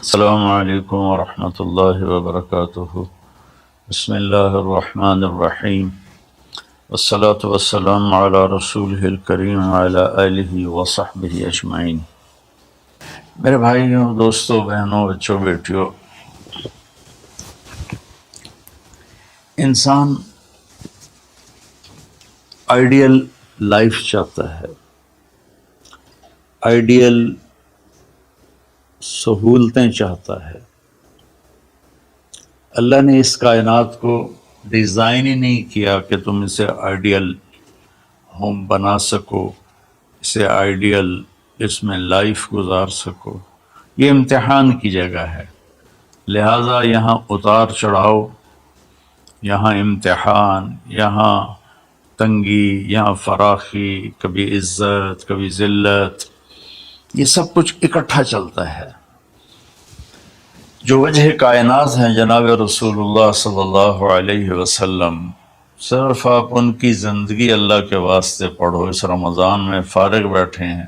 السلام علیکم ورحمۃ اللہ وبرکاتہ۔ بسم اللہ الرحمن الرحیم، والصلاة والسلام علی رسولہ الکریم وعلی آلہ وصحبہ اجمعین۔ میرے بھائیوں، دوستوں، بہنوں، بچوں، بیٹیوں، انسان آئیڈیل لائف چاہتا ہے، آئیڈیل سہولتیں چاہتا ہے۔ اللہ نے اس کائنات کو ڈیزائن ہی نہیں کیا کہ تم اسے آئیڈیل ہوم بنا سکو، اسے آئیڈیل اس میں لائف گزار سکو۔ یہ امتحان کی جگہ ہے، لہٰذا یہاں اتار چڑھاؤ، یہاں امتحان، یہاں تنگی، یہاں فراخی، کبھی عزت، کبھی ذلت، یہ سب کچھ اکٹھا چلتا ہے۔ جو وجہ کائنات ہیں جناب رسول اللہ صلی اللہ علیہ وسلم، صرف آپ ان کی زندگی اللہ کے واسطے پڑھو۔ اس رمضان میں فارغ بیٹھے ہیں،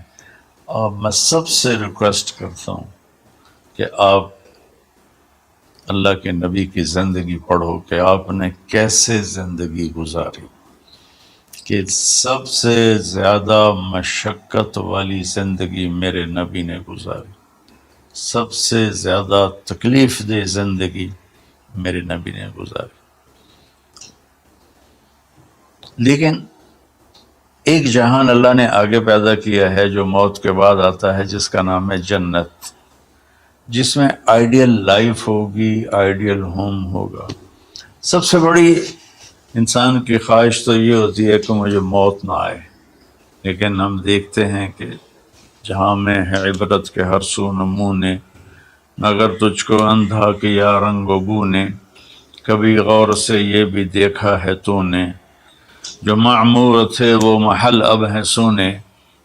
اور میں سب سے ریکویسٹ کرتا ہوں کہ آپ اللہ کے نبی کی زندگی پڑھو کہ آپ نے کیسے زندگی گزاری، کہ سب سے زیادہ مشقت والی زندگی میرے نبی نے گزاری، سب سے زیادہ تکلیف دہ زندگی میرے نبی نے گزاری۔ لیکن ایک جہان اللہ نے آگے پیدا کیا ہے جو موت کے بعد آتا ہے، جس کا نام ہے جنت، جس میں آئیڈیل لائف ہوگی، آئیڈیل ہوم ہوگا۔ سب سے بڑی انسان کی خواہش تو یہ ہوتی ہے کہ مجھے موت نہ آئے، لیکن ہم دیکھتے ہیں کہ جہاں میں ہے عبرت کے ہر سو نمونے، مگر تجھ کو اندھا کیا رنگ و بو نے، کبھی غور سے یہ بھی دیکھا ہے تو نے، جو معمور تھے وہ محل اب ہیں سونے،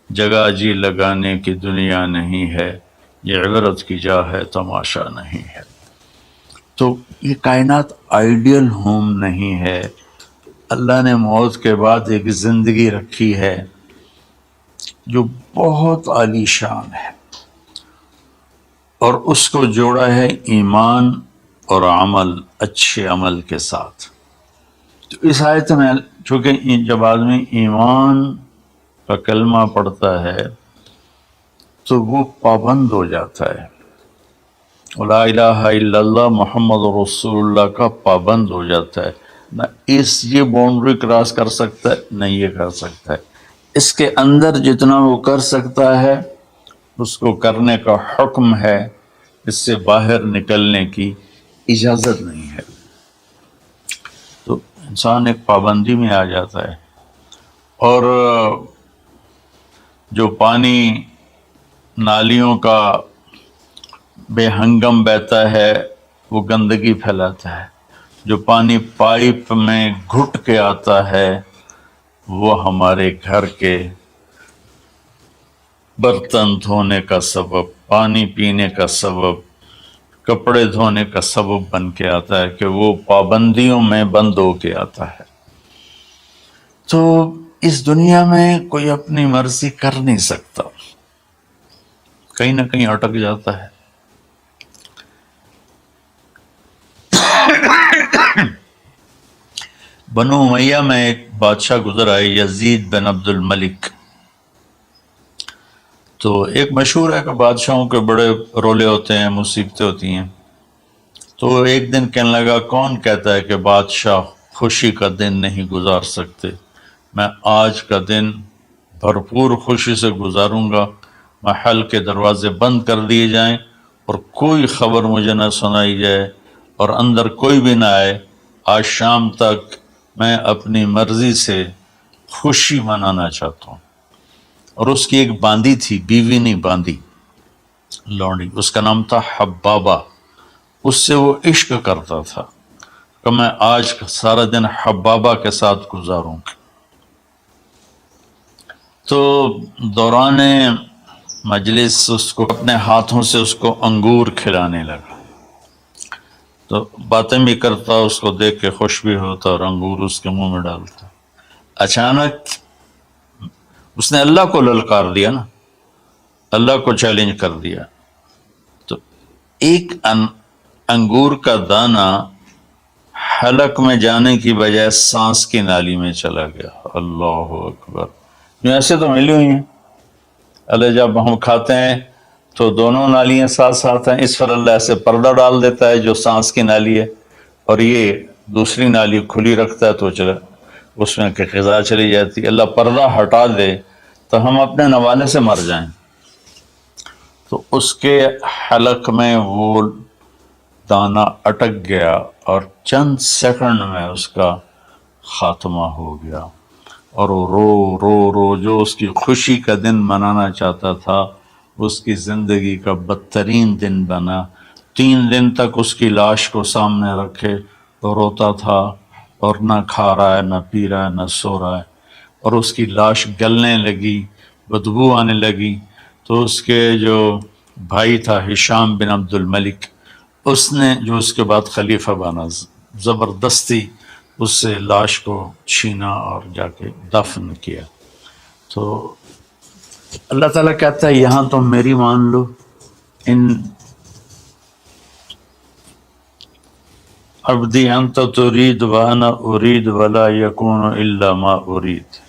جگہ جی لگانے کی دنیا نہیں ہے، یہ عبرت کی جا ہے تماشا نہیں ہے۔ تو یہ کائنات آئیڈیل ہوم نہیں ہے۔ اللہ نے موت کے بعد ایک زندگی رکھی ہے جو بہت عالی شان ہے، اور اس کو جوڑا ہے ایمان اور عمل، اچھے عمل کے ساتھ۔ تو اس آیت میں چونکہ جب آدمی ایمان کا کلمہ پڑھتا ہے تو وہ پابند ہو جاتا ہے، لا الہ الا اللہ محمد رسول اللہ کا پابند ہو جاتا ہے۔ نہ یہ باؤنڈری کراس کر سکتا ہے، نہ یہ کر سکتا ہے۔ اس کے اندر جتنا وہ کر سکتا ہے اس کو کرنے کا حکم ہے، اس سے باہر نکلنے کی اجازت نہیں ہے۔ تو انسان ایک پابندی میں آ جاتا ہے، اور جو پانی نالیوں کا بے ہنگم بہتا ہے وہ گندگی پھیلاتا ہے، جو پانی پائپ میں گھٹ کے آتا ہے وہ ہمارے گھر کے برتن دھونے کا سبب، پانی پینے کا سبب، کپڑے دھونے کا سبب بن کے آتا ہے، کہ وہ پابندیوں میں بند ہو کے آتا ہے۔ تو اس دنیا میں کوئی اپنی مرضی کر نہیں سکتا، کہیں نہ کہیں اٹک جاتا ہے۔ بنو امیہ میں ایک بادشاہ گزر آئے، یزید بن عبد الملک۔ تو ایک مشہور ہے کہ بادشاہوں کے بڑے رولے ہوتے ہیں، مصیبتیں ہوتی ہیں۔ تو ایک دن کہنے لگا، کون کہتا ہے کہ بادشاہ خوشی کا دن نہیں گزار سکتے؟ میں آج کا دن بھرپور خوشی سے گزاروں گا، محل کے دروازے بند کر دیے جائیں اور کوئی خبر مجھے نہ سنائی جائے اور اندر کوئی بھی نہ آئے۔ آج شام تک میں اپنی مرضی سے خوشی منانا چاہتا ہوں۔ اور اس کی ایک باندی تھی، بیوی نہیں باندی، لونڈی، اس کا نام تھا حبابہ۔ اس سے وہ عشق کرتا تھا کہ میں آج سارا دن حبابہ کے ساتھ گزاروں گا۔ تو دوران مجلس اس کو اپنے ہاتھوں سے اس کو انگور کھلانے لگا، تو باتیں بھی کرتا، اس کو دیکھ کے خوش بھی ہوتا اور انگور اس کے منہ میں ڈالتا۔ اچانک اس نے اللہ کو للکار دیا نا، اللہ کو چیلنج کر دیا۔ تو ایک انگور کا دانہ حلق میں جانے کی بجائے سانس کی نالی میں چلا گیا۔ اللہ اکبر! جو ایسے تو ملی ہوئی ہیں، اللہ جب ہم کھاتے ہیں تو دونوں نالیاں ساتھ ساتھ ہیں، اس پر اللہ ایسے پردہ ڈال دیتا ہے جو سانس کی نالی ہے، اور یہ دوسری نالی کھلی رکھتا ہے تو چلا اس میں کہ غذا چلی جاتی ہے۔ اللہ پردہ ہٹا دے تو ہم اپنے نوالے سے مر جائیں۔ تو اس کے حلق میں وہ دانہ اٹک گیا اور چند سیکنڈ میں اس کا خاتمہ ہو گیا، اور وہ رو رو رو جو اس کی خوشی کا دن منانا چاہتا تھا اس کی زندگی کا بدترین دن بنا۔ 3 دن تک اس کی لاش کو سامنے رکھے تو روتا تھا، اور نہ کھا رہا ہے، نہ پی رہا ہے، نہ سو رہا ہے، اور اس کی لاش گلنے لگی، بدبو آنے لگی۔ تو اس کے جو بھائی تھا ہشام بن عبد الملک، اس نے جو اس کے بعد خلیفہ بنا، زبردستی اس سے لاش کو چھینا اور جا کے دفن کیا۔ تو اللہ تعالیٰ کہتا ہے یہاں تم میری مان لو، ان عبدی انت ترید وانا ارید ولا یکون الا ما ارید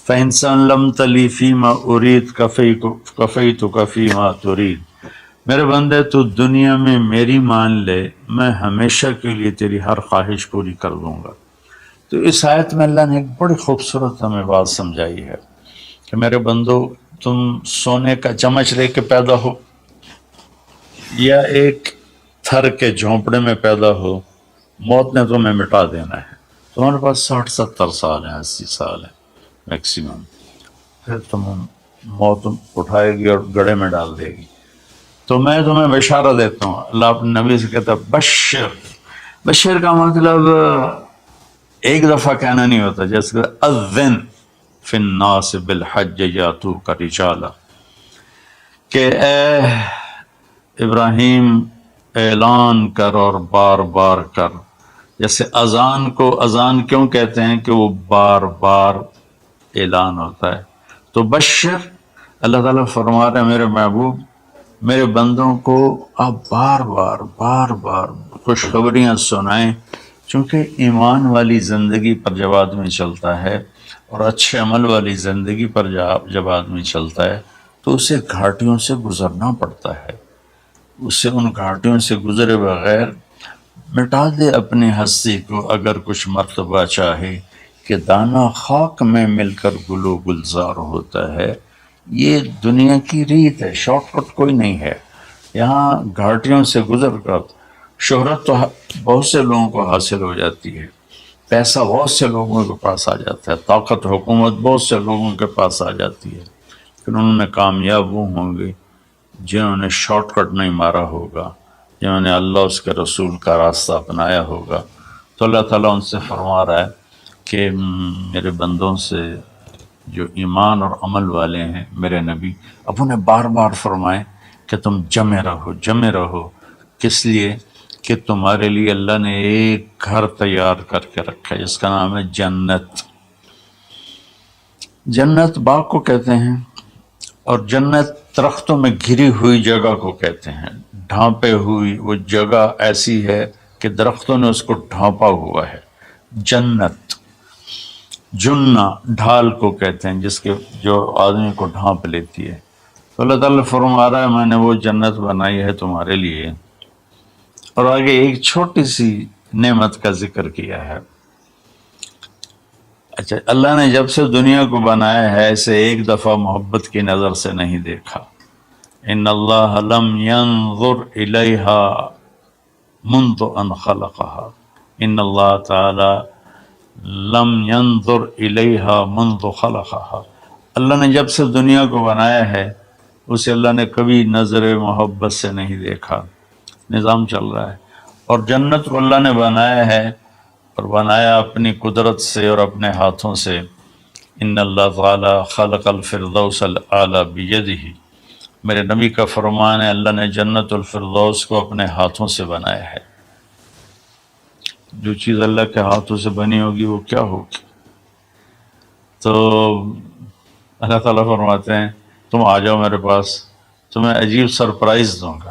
فإن سلمت لی فیما ارید کفیتک فیما ترید۔ میرے بندے تو دنیا میں میری مان لے، میں ہمیشہ کے لیے تیری ہر خواہش پوری کر دوں گا۔ تو اس آیت میں اللہ نے ایک بڑی خوبصورت ہمیں بات سمجھائی ہے کہ میرے بندو، تم سونے کا چمچ لے کے پیدا ہو یا ایک تھر کے جھونپڑے میں پیدا ہو، موت نے تمہیں مٹا دینا ہے۔ تمہارے پاس 60-70 سال ہیں، 80 سال ہیں میکسیمم، پھر موت اٹھائے گی اور گڑھے میں ڈال دے گی۔ تو میں تمہیں بشارہ دیتا ہوں، اللہ اپنے نبی سے کہتا ہے بشر۔ بشر کا مطلب ایک دفعہ کہنا نہیں ہوتا، جیسے اذن فی الناس بالحج یاتوک رجالا، کہ اے ابراہیم اعلان کر اور بار بار کر۔ جیسے اذان کو اذان کیوں کہتے ہیں کہ وہ بار بار اعلان ہوتا ہے۔ تو بشر، اللہ تعالیٰ فرما رہے ہیں میرے محبوب، میرے بندوں کو آپ بار بار بار بار خوشخبریاں سنائیں، چونکہ ایمان والی زندگی پر جب آدمی چلتا ہے اور اچھے عمل والی زندگی پر جب آدمی چلتا ہے تو اسے گھاٹیوں سے گزرنا پڑتا ہے۔ اسے ان گھاٹیوں سے گزرے بغیر مٹا دے اپنی ہستی کو اگر کچھ مرتبہ چاہے، کہ دانہ خاک میں مل کر گل و گلزار ہوتا ہے۔ یہ دنیا کی ریت ہے، شارٹ کٹ کوئی نہیں ہے۔ یہاں گھاٹیوں سے گزر کر شہرت تو بہت سے لوگوں کو حاصل ہو جاتی ہے، پیسہ بہت سے لوگوں کے پاس آ جاتا ہے، طاقت حکومت بہت سے لوگوں کے پاس آ جاتی ہے، لیکن انہوں نے کامیاب وہ ہوں گے جنہوں نے شارٹ کٹ نہیں مارا ہوگا، جنہوں نے اللہ اس کے رسول کا راستہ اپنایا ہوگا۔ تو اللہ تعالیٰ ان سے فرما رہا ہے کہ میرے بندوں سے جو ایمان اور عمل والے ہیں، میرے نبی اب انہیں بار بار فرمائیں کہ تم جمے رہو، جمے رہو۔ کس لیے؟ کہ تمہارے لیے اللہ نے ایک گھر تیار کر کے رکھا ہے جس کا نام ہے جنت۔ جنت باغ کو کہتے ہیں، اور جنت درختوں میں گھری ہوئی جگہ کو کہتے ہیں۔ ڈھانپے ہوئی وہ جگہ ایسی ہے کہ درختوں نے اس کو ڈھانپا ہوا ہے، جنت۔ جنہ ڈھال کو کہتے ہیں جس کے جو آدمی کو ڈھانپ لیتی ہے۔ تو اللہ تعالیٰ فرما رہا ہے میں نے وہ جنت بنائی ہے تمہارے لیے۔ اور آگے ایک چھوٹی سی نعمت کا ذکر کیا ہے۔ اچھا، اللہ نے جب سے دنیا کو بنایا ہے اسے ایک دفعہ محبت کی نظر سے نہیں دیکھا۔ ان اللہ لم ينظر الیہا منذ ان خلقها، ان اللہ تعالی لم ينظر الیہا منذ خلقها، اللہ نے جب سے دنیا کو بنایا ہے اسے اللہ نے کبھی نظر محبت سے نہیں دیکھا۔ نظام چل رہا ہے، اور جنت کو اللہ نے بنایا ہے، اور بنایا اپنی قدرت سے اور اپنے ہاتھوں سے۔ ان اللہ تعالی خلق الفردوس الاعلی بیدہ، میرے نبی کا فرمان ہے اللہ نے جنت الفردوس کو اپنے ہاتھوں سے بنایا ہے۔ جو چیز اللہ کے ہاتھوں سے بنی ہوگی وہ کیا ہوگی؟ تو اللہ تعالیٰ فرماتے ہیں تم آ جاؤ میرے پاس، تمہیں عجیب سرپرائز دوں گا۔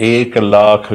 1,00,000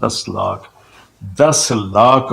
10,00,000, 10,00,000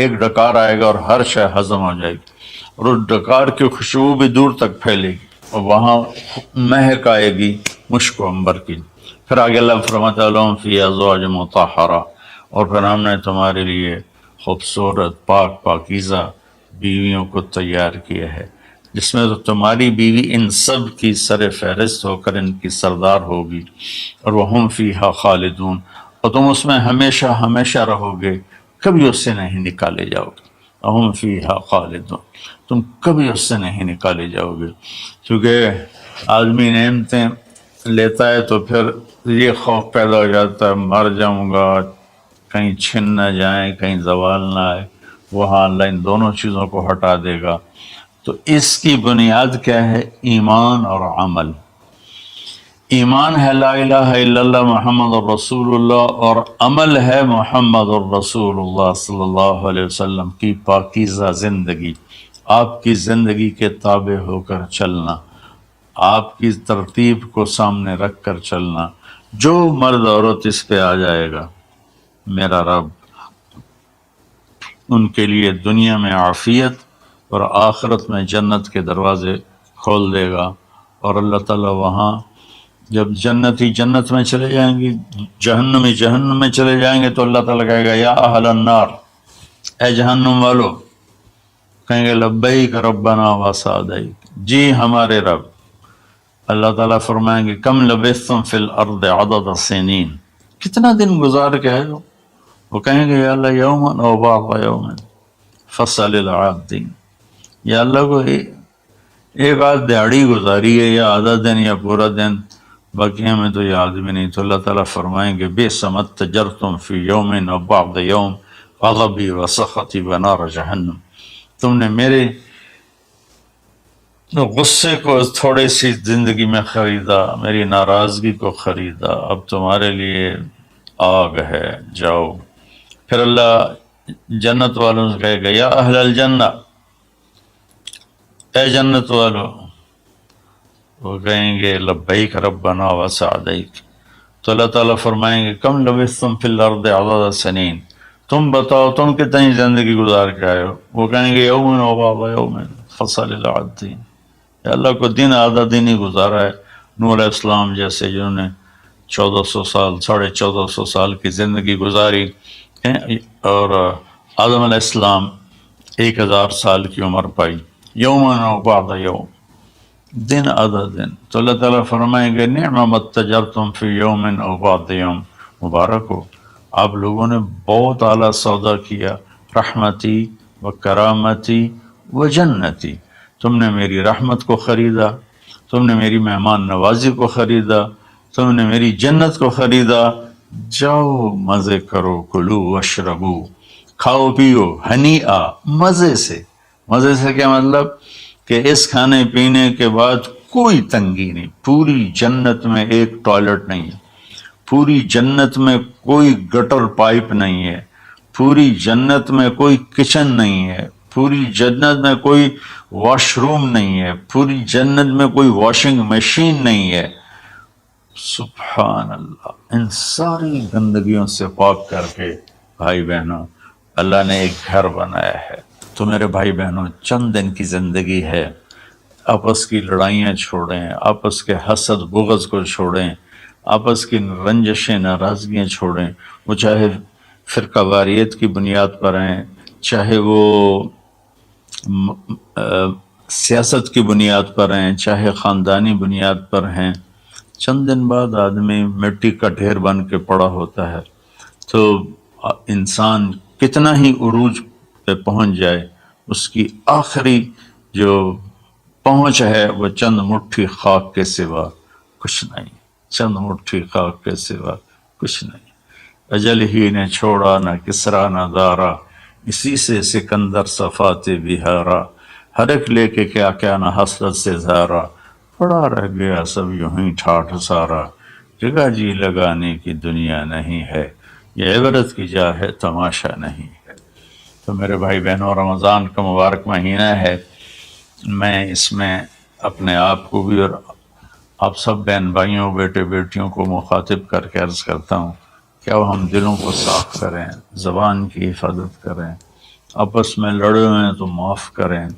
ایک ڈکار آئے گا اور ہر شے ہضم ہو جائے گی، اور اس ڈکار کی خوشبو بھی دور تک پھیلے گی، اور وہاں مہک آئے گی مشک و عنبر کی۔ پھر آگے اللہ فرماتا ہے لہم فیہا ازواج مطہرہ، اور پھر ہم نے تمہارے لیے خوبصورت پاک پاکیزہ بیویوں کو تیار کیا ہے، جس میں تو تمہاری بیوی ان سب کی سر فہرست ہو کر ان کی سردار ہوگی، اور وہم فیہا خالدون، اور تم اس میں ہمیشہ ہمیشہ رہو گے، کبھی اس سے نہیں نکالے جاؤ گے۔ وہم فیہا خالدون، تم کبھی اس سے نہیں نکالے جاؤ گے، کیونکہ آدمی نعمتیں لیتا ہے تو پھر یہ خوف پیدا ہو جاتا ہے مر جاؤں گا، کہیں چھن نہ جائیں، کہیں زوال نہ آئے، وہاں اللہ ان دونوں چیزوں کو ہٹا دے گا۔ تو اس کی بنیاد کیا ہے؟ ایمان اور عمل۔ ایمان ہے لا الہ الا اللہ محمد الرسول اللہ، اور عمل ہے محمد الرسول اللہ صلی اللہ علیہ وسلم کی پاکیزہ زندگی، آپ کی زندگی کے تابع ہو کر چلنا، آپ کی ترتیب کو سامنے رکھ کر چلنا۔ جو مرد عورت اس پہ آ جائے گا، میرا رب ان کے لیے دنیا میں عافیت اور آخرت میں جنت کے دروازے کھول دے گا، اور اللہ تعالیٰ وہاں جب جنتی جنت میں چلے جائیں گے، جہنمی جہنم میں چلے جائیں گے، تو اللہ تعالیٰ کہے گا یا اہل النار، اے جہنم والو، کہیں گے لبیک ربنا وسعدیک، جی ہمارے رب۔ اللہ تعالیٰ فرمائیں گے کم لبثتم فی الارض عدد سنین، کتنا دن گزار کے آئے ہو؟ وہ کہیں گے یا اللہ یومن او بعض یوم فصل العادین، یا اللہ کو ایک آدھ دیہڑی گزاری ہے، یا آدھا دن یا پورا دن، باقی ہمیں تو یاد بھی نہیں۔ تو اللہ تعالیٰ فرمائیں گے بئس ما اتجرتم فی یوم او بعض یوم غضبی وسخطی ونار جہنم، تم نے میرے غصے کو تھوڑی سی زندگی میں خریدا، میری ناراضگی کو خریدا، اب تمہارے لیے آگ ہے، جاؤ۔ پھر اللہ جنت والوں سے کہے گا یا اہل الجنہ، اے جنت والو، وہ کہیں گے لبیک ربنا وسعدیک، تو اللہ تعالیٰ فرمائیں گے کم لبثتم فی الارض عدد سنین، تم بتاؤ تم کتنی زندگی گزار کے آئے ہو؟ وہ کہیں گے یومن و بعض یوم فصل العادین، یا اللہ کو دن آدھا دن ہی گزارا ہے۔ نوح علیہ السلام جیسے جنہوں نے 1400 سال 1450 سال کی زندگی گزاری، اور آدم علیہ السلام 1000 سال کی عمر پائی، یومن و بعض یوم، دن آدھا دن۔ تو اللہ تعالیٰ فرمائیں گے نعم ما اتجرتم فی یوم او بعض یوم، مبارک ہو، آپ لوگوں نے بہت اعلیٰ سودا کیا، رحمتی و کرامتی و جنتی، تم نے میری رحمت کو خریدا، تم نے میری مہمان نوازی کو خریدا، تم نے میری جنت کو خریدا، جاؤ مزے کرو، کلو واشربو، کھاؤ پیو، ہنیئا، مزے سے۔ مزے سے کیا مطلب؟ کہ اس کھانے پینے کے بعد کوئی تنگی نہیں، پوری جنت میں ایک ٹوائلٹ نہیں ہے، پوری جنت میں کوئی گٹر پائپ نہیں ہے، پوری جنت میں کوئی کچن نہیں ہے، پوری جنت میں کوئی واش روم نہیں ہے، پوری جنت میں کوئی واشنگ مشین نہیں ہے۔ سبحان اللہ، ان ساری گندگیوں سے پاک کر کے بھائی بہنوں اللہ نے ایک گھر بنایا ہے۔ تو میرے بھائی بہنوں چند دن کی زندگی ہے، آپس کی لڑائیاں چھوڑیں، آپس کے حسد بغض کو چھوڑیں، آپس کی رنجشیں ناراضگیاں چھوڑیں، وہ چاہے فرقہ واریت کی بنیاد پر ہیں، چاہے وہ سیاست کی بنیاد پر ہیں، چاہے خاندانی بنیاد پر ہیں۔ چند دن بعد آدمی مٹی کا ڈھیر بن کے پڑا ہوتا ہے، تو انسان کتنا ہی عروج پہ پہنچ جائے، اس کی آخری جو پہنچ ہے وہ چند مٹھی خاک کے سوا کچھ نہیں، چند مٹھی خاک کے سوا کچھ نہیں۔ اجل ہی نے چھوڑا نہ کسرا نہ دارا، اسی سے سکندر صفات بہارا، ہر ایک لے کے کیا کیا نہ حسرت سے زارا، پڑا رہ گیا سب یوں ہی ٹھاٹھ سارا، جگہ جی لگانے کی دنیا نہیں ہے، یہ عبرت کی جا ہے تماشا نہیں ہے۔ تو میرے بھائی بہنوں رمضان کا مبارک مہینہ ہے، میں اس میں اپنے آپ کو بھی اور آپ سب بہن بھائیوں بیٹے بیٹیوں کو مخاطب کر کے عرض کرتا ہوں کہ اب ہم دلوں کو صاف کریں، زبان کی حفاظت کریں، آپس میں لڑے ہوئے ہیں تو معاف کریں.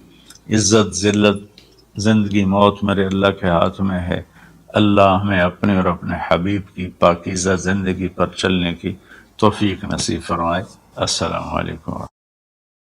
عزت ذلت زندگی موت میرے اللہ کے ہاتھ میں ہے. اللہ ہمیں اپنے اور اپنے حبیب کی پاکیزہ زندگی پر چلنے کی توفیق نصیب فرمائے. السلام علیکم.